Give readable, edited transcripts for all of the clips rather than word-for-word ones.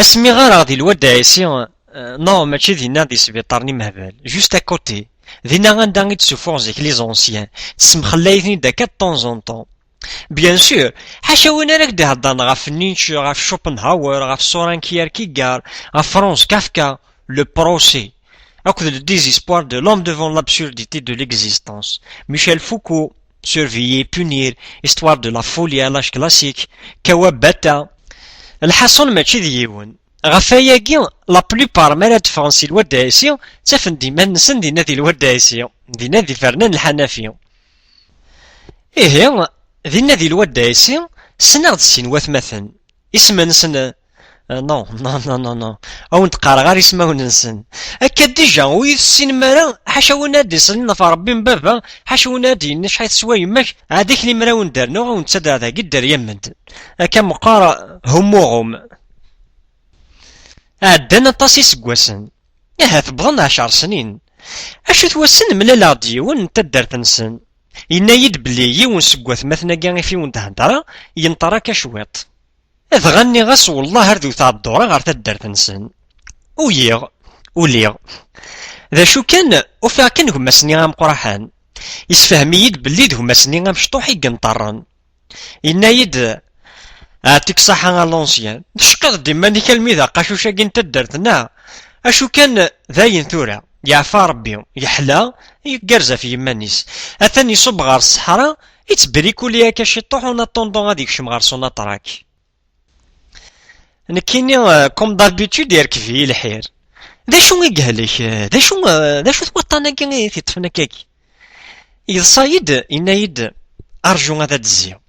اسمي غير غادي الواد عيسي. نو ماشي دينا دي سبيطارني مهبل جوست اكوتي. دينا غندا غي تسوفور زيك لي زونسيان تسمخلايتني داكا طون زون طون. بيان سور حاشا وين راك تهضر غاف نيتشه غاف شوبنهاور غاف سوران كيركيغار غاف فرانس كافكا لو بروسي اكو le désespoir de l'homme devant l'absurdité de l'existence. Michel Foucault, surveiller, punir, histoire de la folie à l'âge classique, كواباتا. الحصول ماشي ديون غاف هياكي لا بلوبار مالا تفرنسي الواد عيسي تافن ديما نسن دينا دي الواد عيسي دينا دي فرنان الحنفي. إيه دينا دي الواد عيسي سنغ السينوات مثلا اسم نسن نو نو نو نو نو او نتقارا غير اسمه ننسن هكا ديجا ويد السين مالا حاشا ونادي صلينا في ربي من بابا حاشا ونادي نشحال تسوى يماك هذيك اللي مراون دارنا ونتسدى هذا قد دار يمنت هكا مقارا هموغم عدانا طاسي سكواسن ياها بغضنا 10 سنين اشو توسن ملالا ديون نتا دارت نسن ينايد بلي يون سكواث مثلا كاع في ون تهدرا ينطرا كشويط إذ غني غاس والله هردو تاع الدورة غير تدارت نسن ويغ وليغ ذا شو كان وفيها كان هما سني غام قرحان يسفهميد بلي هما سني غام شطوحي قنطران ينايد عاتيك صحة غا لونسيان تشقد ديما نيك الميدا قاشوشا كين تدارتنا اشو كان ذاين ثورة يعفى ربي يحلى يقرزا في يمانيس اثاني يصب غار الصحراء يتبريكو ليا كاشي طوح ونطوندون غادي يكشم غار سونا طراك نكيني كوم دابيتود يركفي الحير ذا شو يقهلك ذا شو توطانا كي تطفنا كاكي يصايد ينايد ارجو هذا تزيو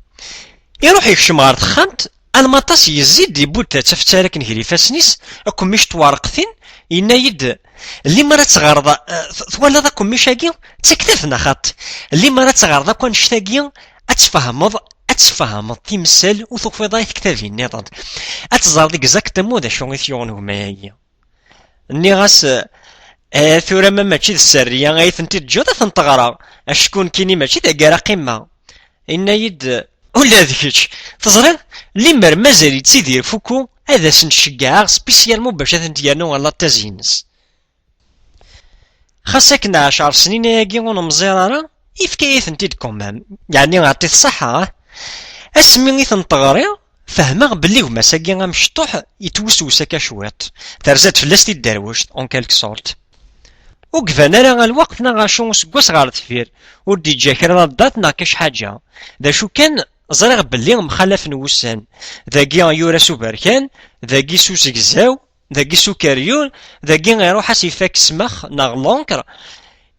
يروح يكشم غار تخانت المطاس يزيد يبوت تفتارك نهيري فاسنيس اكو مش توارقثين ينايد اللي مرات تغارضا ثوالا ذاكم مشاكي تكتفنا خاط اللي مرات تغارضا كون شتاكي اتفهمض تيمسال وثوفي ضايف كتابي نيضاد اتزار ديك زاكتمو ذا شو غيثيون هما هي ني غاس ثورا ما ماشي السريه غايثنتي تجودا تنطغرا اشكون كيني ماشي دا كارا قمه ينايد ولا ذيك تزري لي مازال يتسيدير فوكو هذا سنشجع سبيسيالمون باش تنتيانو على تازينس خاصك 10 سنين ياكي ونمزيرارا يفكايث نتيد كومام يعني غاتي الصحة اسمي تنطغري فهمه بلي هما ساكي غامشطوح يتوسوس هكا شويط ترزات فلاستي الدروشت اون كالك سورت وكفانا راه الوقت نا غاشو سكواس غار دفير ودي جا كرا دات ناكاش حاجة ذا شو كان زريغ بلي مخلف نوسان ذاكي يورا سوبركان ذاكي سوسكزاو ذاكي سكريون ذاكي غيروح سيفاك سمخ ناغ لونكر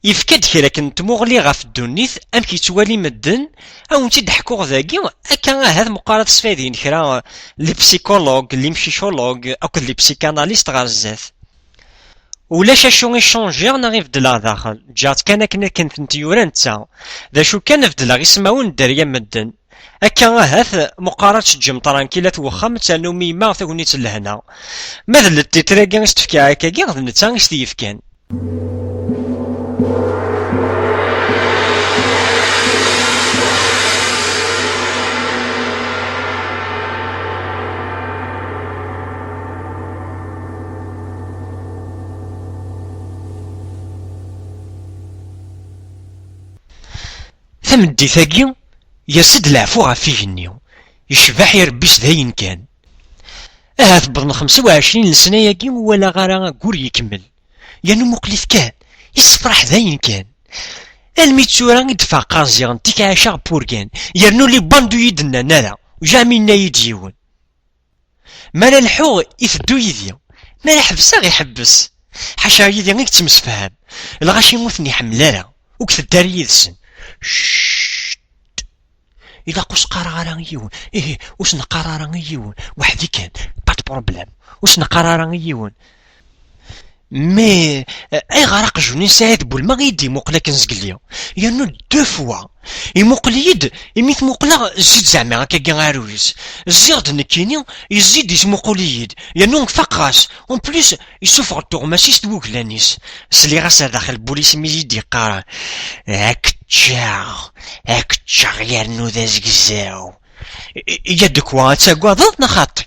يفكد كي لكن تموغلي غاف الدنيث ام كيتوالي مدن او نتي ضحكو ذاكي هكا هذا مقارنة سفايدين كرا لي بسيكولوج لي مشيشولوج او لي بسيكاناليست غار الزات ولاش اشو يشونجي نغيف دلا داخل جات كانت نتيورا نتا ذا شو كان فدلا غيسماون الدريا مدن هكا هاث مقارنة الجمطران كي لا توخم تانومي ما ثغنيت لهنا ماذا التيتراكي استفكي هكا كي غد نتا استيف كان ثمدي ثاقي يسد العفو غافي جنيو يشبح يربيس ذاين كان هاث بضن 25 سنة ياكي ولا غارا قور يكمل يانو مقلف كان يسفرح ذاين كان الميتسورا يدفع قازيغن تيك عاشا بوركان يرنو لي باندو يدنا نالا وجامينا يديون مالا الحوغ يثدو يديو مالا حبسا غي حبس حاشا يدي غيك تمسفهام الغاشي موثني حملالا وكثدار يدسن ششت إذا قوس قرارا يون إيه وسنا قرارا يون وحدي كان بات بروبلام وسنا قرارا يون مي اي غرق جوني سعيد بولما غيدي موقلا كنزقليا يانو دو فوا يموقل يد يميت موقلا زيد زعما هكا كاع عرويس الزيغد نكيني يزيد يسموقل يد يانو فقاس اون بليس يسوفغ التغماسيس توكلانيس سلي غاس داخل البوليس ميزيد يقارا هاك تشاغ يرنو ذا زقزاو يدك وا تاكوا ضدنا خاطي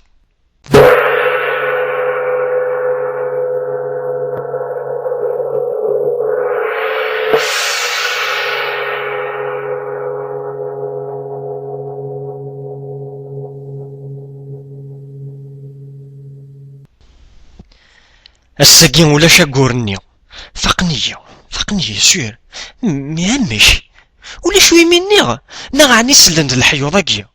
الساقي ولاش اقورني فقني سير مهمش ولا شوي مني نغاني سلند الحيوضاكيا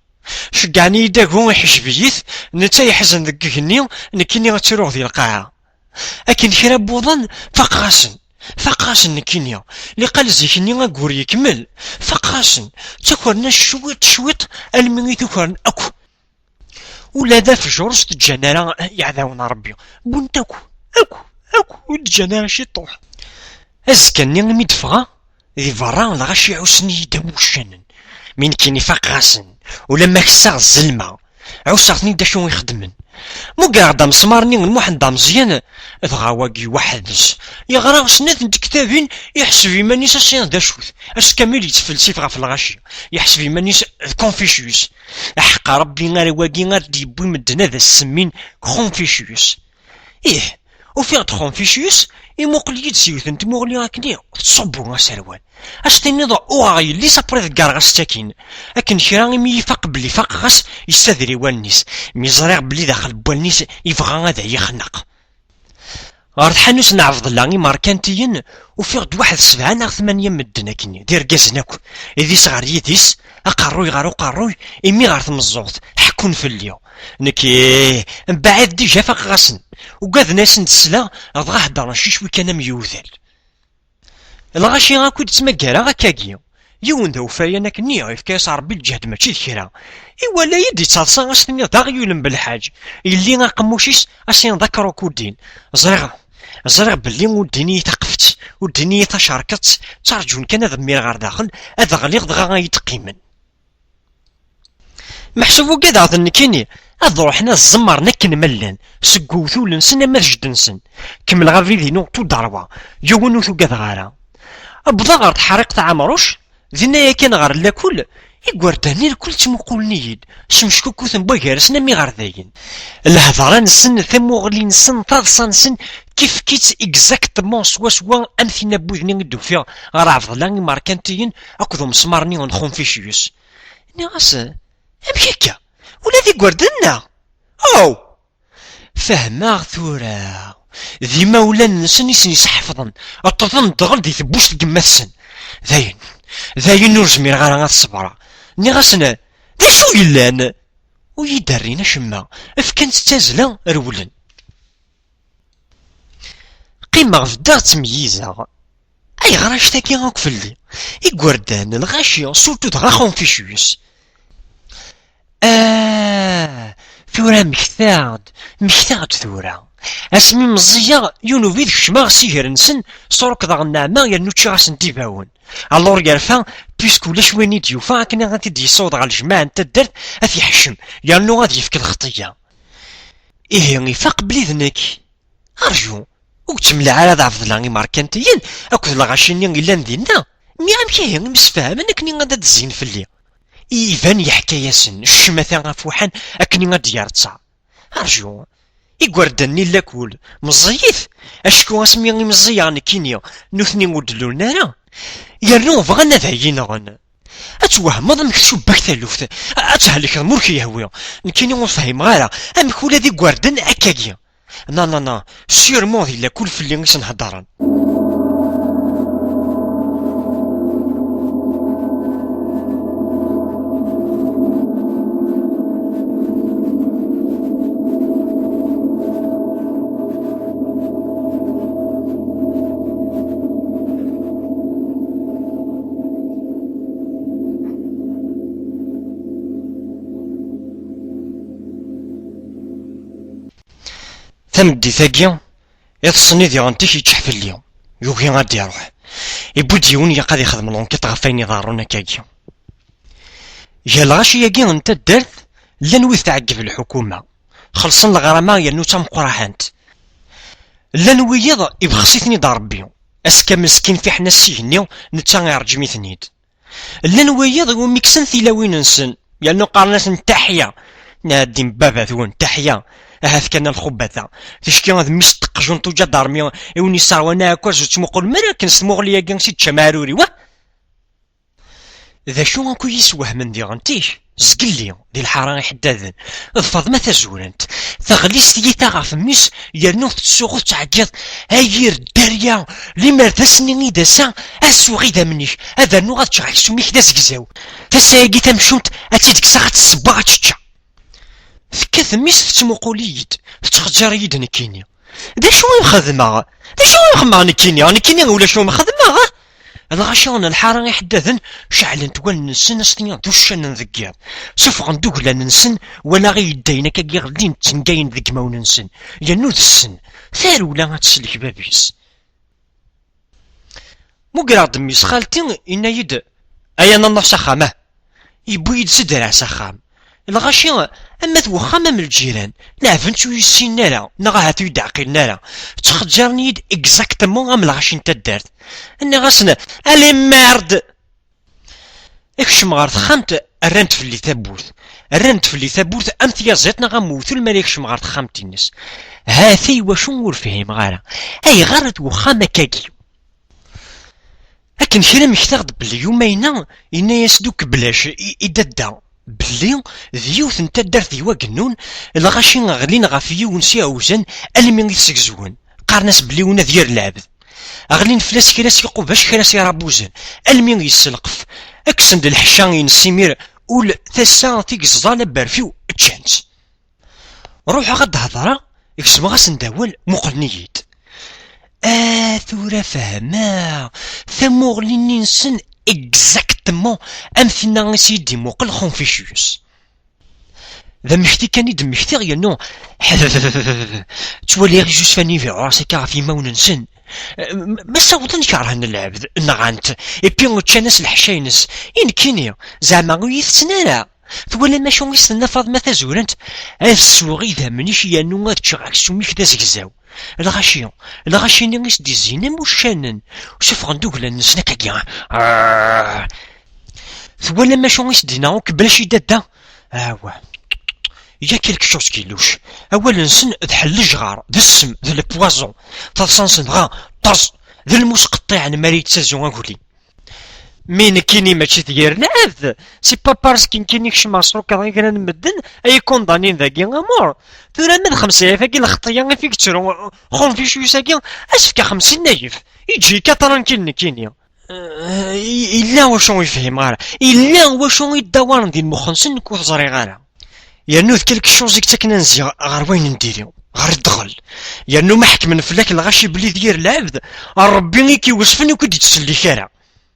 شقعني يداكو يحش بيث نتا يحزن ذككني نكيني غتروح ذي القاعة اكن كرا بوضن فقاسن نكينيا اللي قال زيكني غاكور يكمل فقاسن تاكورنا شويط المني تكورن اكو ولا ذا في جورس تجانا يعذاونا ربي بنت اكو تجانا شي طوح ازكني ميدفغا ذي فرا لغاشي عوسني داوشن من كيني فقاسن ولما كسا الزلمة عوسغتني دا شو يخدمن مو قاعد مسمارني المحن مزيان دغا واقي وحدس يغرا سنات نت كتابين يحسب يمانيس السين دا شوث اش كامل يتفلسف غا في الغاشي يحسب يمانيس كونفيشيوس حق ربي غير واقي غير ديبوي مدنا ذا السمين كونفيشيوس وفي كونفيشيوس يموقلي تسيوث انت مغلي راكني تصبو سروال اش تنض اوغاي اللي سابريت كارغاس تاكين اكن شيرا مي يفاق بلي فاقغاس يستدري والنيس مي زريغ بلي داخل بوالنيس يبغى هذا يخنق غار حانوس نعرض لاني ماركانتيين وفي واحد 7 أو 8 مدن كني دير كازناكو اذي صغار يديس اقروي قروي امي غار تمزوط حكون في اليوم نكي بعد ديجا فاقغاسن وقاد ناس نتسلا غا هضر شي شوي كان ميوثل الغاشي غاكو تسمكارا غاكاكيا يون ذا وفايا ناكني غيفكاس ربي الجهد ماشي ذكرا ايوا لا يدي تصاصا اسني داغيولن بالحاج اللي غاقموشيس اسين ذكرو كودين زريغ باللي وديني تقفت وديني تشاركت ترجون كان ذمير غير داخل هذا غليظ دغا يتقيمن محسوبو كذا ظن كيني هذا روحنا الزمر نكن ملان سقوثو لنسن ما جدنسن كمل غير فيديو تو داروا يونو ثو كذا غارا ابدا غير تحريق تاع عمروش ذينا كان غير لاكل يقورداني الكل تمقولنيد شمشكوكو ثم غارسنا مي غير ذاين الهضره نسن ثمو غلي نسن طاصا نسن كيف كيت اكزاكتومون سوا امثينا بوذني ندوفيا غير عفضلاني ماركانتيين اكو مسمارني ونخونفيشيوس ناس هكا ولا ذي قوردنا او فهماغ ثورا ذي مولا نسن يسحفظن اطفن دغل ذي ثبوش تقمثسن ذاين نرزمير غانا الصبرة ني غاسنا ذي شو يلان ويدارينا شما افكان تتازلا رولن قيمة غفدا تمييزا اي غراش تاكي غاك فلي يقوردان الغاشي سورتو دغا خونفيشيوس ثورا مكتاعد ثورا اسمي مزيا يونو فيد كشما سيهر نسن صورك ضغ النعمة يرنو تشي غاسن ديباون الور يرفا بيسكو لاش وين يديوفا كنا غادي يصوض على الجماعة نتا الدرت اثي حشم يرنو غادي يفك الخطية يفاق بلي ذنك ارجو وتملع على ضعف ظلاني ماركانتيين اكو الغاشيني الا ندينا مي عمكي مسفاهم انكني غادا تزين فلي إيفان يحكي ياسن الشماثا غفوحان أكني غادي يرتصع أرجو يقوردني لاكول مزيف أشكو اسمي مزيان كينيا نوثني ودلو نارا يرنو فغانا ذاين غن أتوهم مكتوب باك ثالوث أتهلك موركي يهوي نكيني ونفهم غارا أمك ولا ذي قوردن أكاكيا نا سير موضي لاكول في اللي نسن هدارن ثمدي ثاقيا يتصني ذي غنتيش يتشحف اليوم يوكي غادي يروح يبوديون يقاد يخدم لونكيط غفاين يضارونا كاكيا يا الغاشي ياكي انت الدرت لان ويث تعقب الحكومة خلصن الغرامة ينو تام قراحانت لان ويض يبخسيتني ضربي اسكا مسكين في حنا السيهنيو نتا يرجمي ثنيد لان ويض وميكسن ثيلاوين نسن يانو قارنات نتاحيا نادي بابا ثون تحيا هاث كان الخبثة تشكي هذا مستق جنطو جا دارمي يوني صار وانا كوز تمقول مرا كنسمو ليا كنسيت شماروري واه ذا شو غنكو يسوه من دي غنتيش زقلي دي الحارة يحداثن فاطمة تزورنت تغليس تيتا غاف ميس يرنو تسوغو تعقيض هاير الداريا لما ثسني داسا اسوغي دا منيش هذا نو غاتشغل سميك دا زكزاو تسايقي تمشونت اتيدك ساعات الصباغ تشتشا فكاث ميس تسموقوليد تخجر يد نكينيا دا شو مخدمة دا شو مخدمة نكينيا ولا شو مخدمة الغشون الحارة يحدثن شعلن توال نسن استنيا دوشان نذكير سوف غندوك لا ننسن ولا غي يدينا كي غلين تنقاين ذك ما وننسن ينوذ السن ثار ولا غتسلك بابيس مقرا دميس خالتي إنا يد أيا ننضح سخامه يبويد سدرع سخام الغاشي اما توخام من الجيران لا فنتو يسينا لا نغاها يدعقلنا لا تخجرني يد اكزاكتمون غام الغاشي نتا دارت اني غاسنا الي مارد اكشم غار تخامت الرنت في اللي ثابوت امت يازيتنا غاموثو الملك شم غار تخامتي الناس هاثي واشو ورفهم غارة اي غارت وخامة كاكيو لكن كرا مكتاغد بلي يومينا إنا يسدوك بلاش إدادا بلي ذيوث نتا دارت ديوا قنون الغاشي غلين غافيو ونسي أوزان ألمين يتسكزون قارناس بلي ونا ديال العبد غلين فلاس كراس يقو باش كراس يرابوزان ألمين يسلقف أكسند الحشان ينسيمير أول ثسا تيكزضال بارفيو تشانس روح غد هضرا يكسم غاس نداول مقلنييد ثورة فهما ثموغليني نسن اكزاكتمون امثلنا سيدي موقل خونفيشيوس ذا مختي كاني دمختي غير نو تولي غي جوج فاني في راسي كاع في مون نسن ما صوتن كارهن العبد نغانت ايبي تشانس الحشاينس كينيا زعما يثنانا ثولا ما شو يستنى فاطمة تزورنت السوغي ذا منيش يانو غاتشغل سوميك دا زكزاو الغاشي نيس دي زينم وشانن وشوف غندوك لنسنا كاكيا ثولا ما شو يسدينا كبلاش دادا يا كيلك شوز كيلوش اولا نسن ذ الجغار ذا السم ذا البوازون تلصنصن غا طرس ذا الموس قطيع ماريت سازون اقولي مين كيني ماشي ديال نعذ سي با بارسكين كيني كشما سروك غير نمدن اي كوندانين ذاكي غامور ثورا من 5000 كي الخطيه فيك تشرو خون في شويه ساكي اسفك 50 نايف يجي كاتران كينيا الا واشو يفهم غير الا واشو يدوار ندير مخنسن كو زري غير يانوذ كلك شوزيك تاكنا نزي غير وين نديري غير الدخل يانو ما حكمن فلاك الغاشي بلي ديال العبد ربي كيوصفني وكيدي تسلي كارا